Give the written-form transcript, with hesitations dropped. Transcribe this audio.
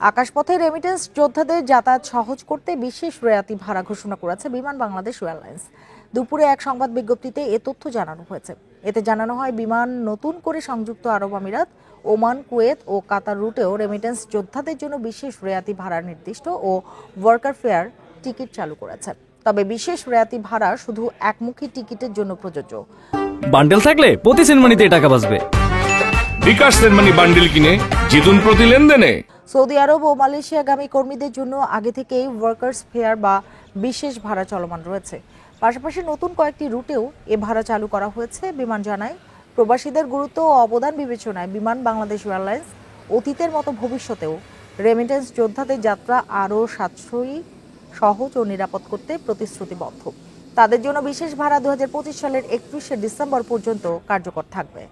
আকাশপথে রেমিটেন্স যোদ্ধাদের যাতায়াত সহজ করতে বিশেষ রেয়াতি ভাড়া ঘোষণা করেছে বিমান বাংলাদেশ এয়ারলাইন্স। দুপুরে এক সংবাদ বিজ্ঞপ্তিতে এ তথ্য জানানো হয়েছে। এতে জানানো হয়, বিমান নতুন করে সংযুক্ত আরব আমিরাত, ওমান, কুয়েত ও কাতার রুটেও রেমিটেন্স যোদ্ধাদের জন্য বিশেষ রেয়াতি ভাড়া নির্দিষ্ট ও ওয়ার্কার ফেয়ার টিকিট চালু করেছে। তবে বিশেষ রেয়াতি ভাড়া শুধু একমুখী টিকিটের জন্য প্রযোজ্য। বান্ডেল থাকলে প্রতি সেনমানিতে টাকা বাঁচবে। বিকাশ সেনমানি বান্ডেল কিনে জিতুন প্রতি লেনদেনে। সৌদি আরব ও মালয়েশিয়াগামী কর্মীদের জন্য আগে থেকেই ওয়ার্কার্স ফেয়ার বা বিশেষ ভাড়া চলমান রয়েছে। পাশাপাশি নতুন কয়েকটি রুটেও এ ভাড়া চালু করা হয়েছে। বিমান জানায়, প্রবাসীদের গুরুত্ব ও অবদান বিবেচনায় বিমান বাংলাদেশ এয়ারলাইন্স অতীতের মতো ভবিষ্যতেও রেমিটেন্স যোদ্ধাদের যাত্রা আরও সাশ্রয়ী, সহজ ও নিরাপদ করতে প্রতিশ্রুতিবদ্ধ। তাদের জন্য বিশেষ ভাড়া 2025 সালের 31শে ডিসেম্বর পর্যন্ত কার্যকর থাকবে।